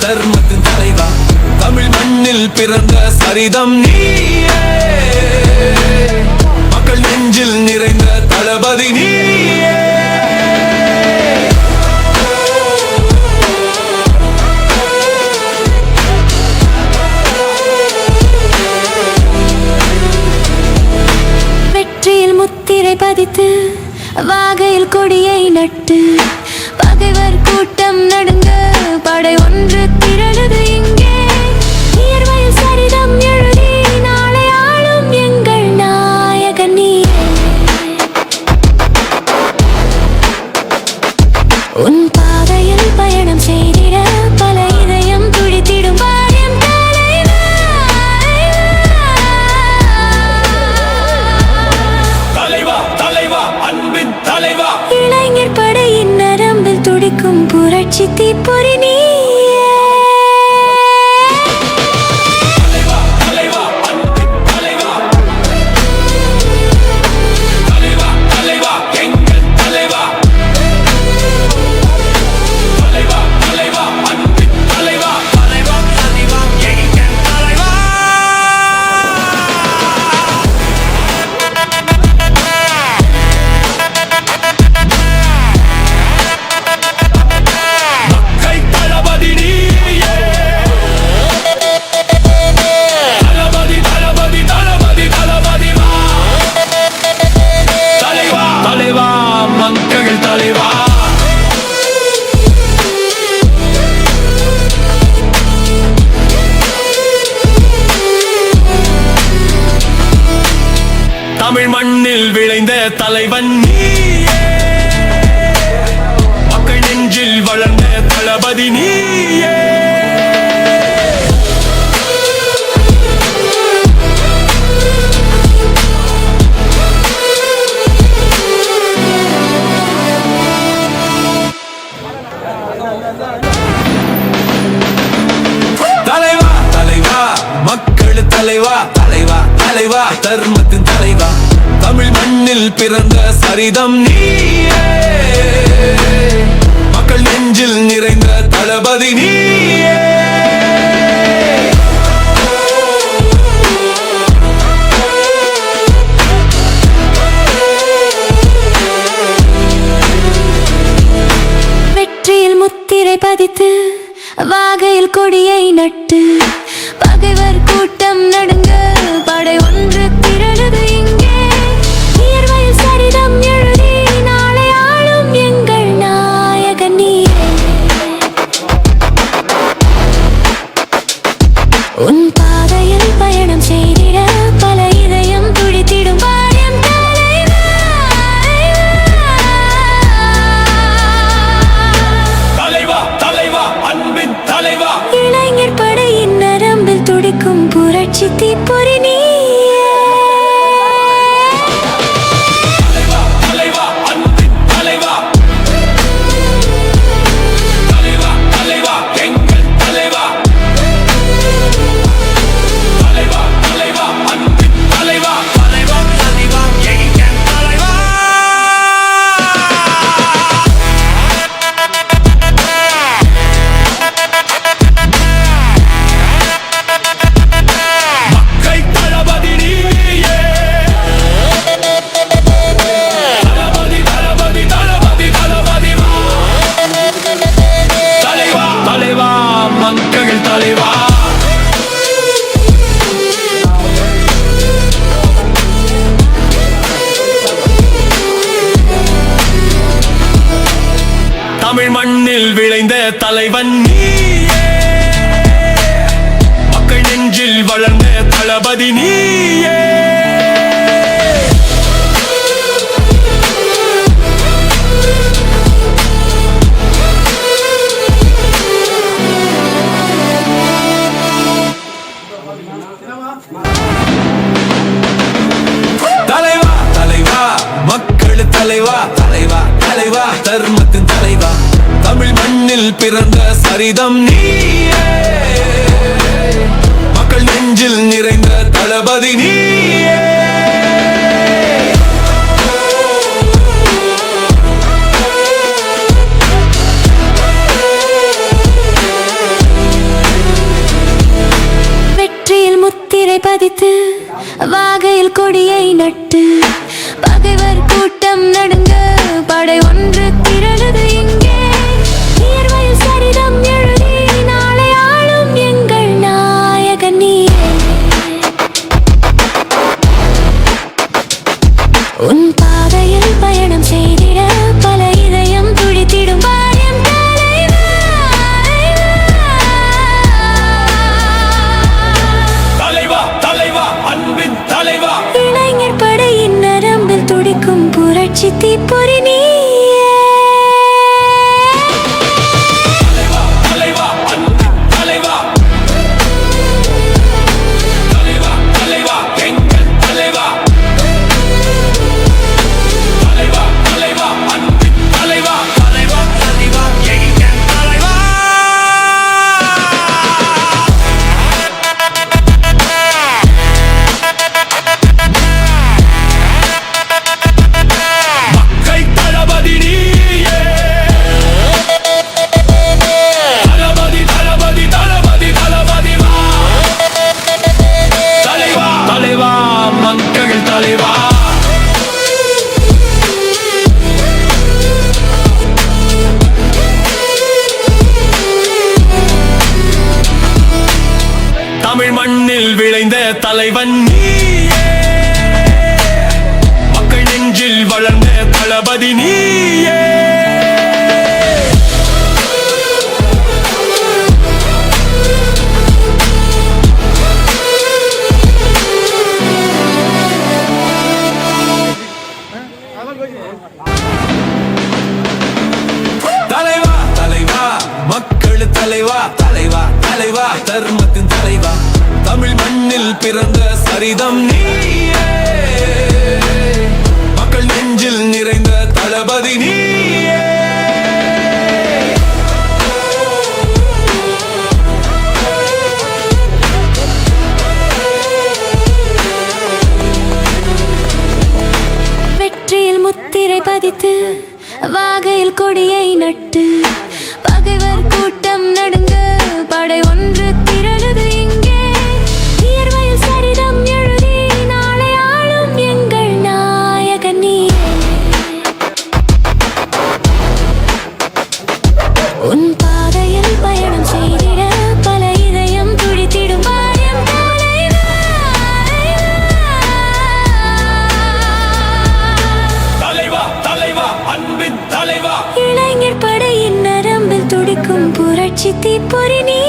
தர்மத்தின் தலைவா, தமிழ் மண்ணில் பிறந்த சரிதம் நீயே, மக்கள் நெஞ்சில் நிறைந்த தளபதி நீயே. வெற்றியில் முத்திரை பதித்து வாகையில் கொடியை நட்டு பகைவர் கூட்டம் நடுங்க படை ஒன்று திரளுது இங்கே. நீர்வயல் சரிதம் எழுதி நாளை ஆளும் எங்கள் நாயகன் நீயே. உன் பாதையில் பயணம் செய்திட பல இதயம் துடித்திடும் பாரியம் தலைவா, தலைவா, அன்பின் தலைவா, இளைஞர் படையின் நரம்பில் துடிக்கும் புரட்சி தீப்பொறி நீயே. தமிழ் மண்ணில் விளைந்த தலைவன் நீயே, மக்கள் நெஞ்சில் வளர்ந்த தளபதி நீயே. தலைவா, தலைவா, மக்கள் தலைவா, தலைவா, தலைவா, தர்மத்தின் தலைவா, தமிழ் மண்ணில் பிறந்த சரிதம் நீயே, மக்கள் நெஞ்சில் நிறைந்த தளபதி நீயே. வெற்றியில் முத்திரை பதித்து வாகையில் கொடியை நட்டு பகைவர் கூட்டம் நடுங்க படை ஒன்று திரளுது இங்கே. நீர்வயல் சரிதம் எழுதி நாளை ஆளும் எங்கள் நாயகன் நீயே. உன் பாதையில் பயணம் செய்திட பல இதயம் துடித்திடும் பாரியம் தலைவா, தலைவா, அன்பின் தலைவா, இளைஞர் படையின் நரம்பில் துடிக்கும் புரட்சி தீப்பொறி நீயே. தமிழ் மண்ணில் விளைந்த தலைவன் நீயே, மக்கள் நெஞ்சில் வளர்ந்த தளபதி நீயே. தலைவா, தலைவா, மக்கள் தலைவா, தலைவா, தலைவா, தர்மத்தின் தலைவா, தமிழ் மண்ணில் பிறந்த சரிதம் நீயே, மக்கள் நெஞ்சில் நிறைந்த தளபதி நீயே. புரட்சி தீப்பொறி நீயே. தமிழ் மண்ணில் விளைந்த தலைவன் நீயே, மக்கள் நெஞ்சில் வளர்ந்த தளபதி நீயே. தலைவா தலைவா மக்கள் தலைவா தலைவா தலைவா தர்மத்தின் தலைவா, தமிழ் மண்ணில் பிறந்த சரிதம் நீயே, மக்கள் நெஞ்சில் நிறைந்த தளபதி நீயே. வெற்றியில் முத்திரை பதித்து வாகையில் கொடியை நட்டு பகைவர் கூட்டம் நடுங்க படை ஒன்று திரளுது இங்கே. இயற்கையில் சரிதம் எழுதி நாளை ஆளும் எங்கள் நாயகன் நீயே. உன் பாதையில் பயணம் செய்திட பல இதயம் துடித்திடும் பாரியம் தலைவா. தலைவா தலைவா அன்பின் தலைவா, இளைஞர் படையின் நரம்பில் துடிக்கும் புரட்சி தீப்பொறி நீ.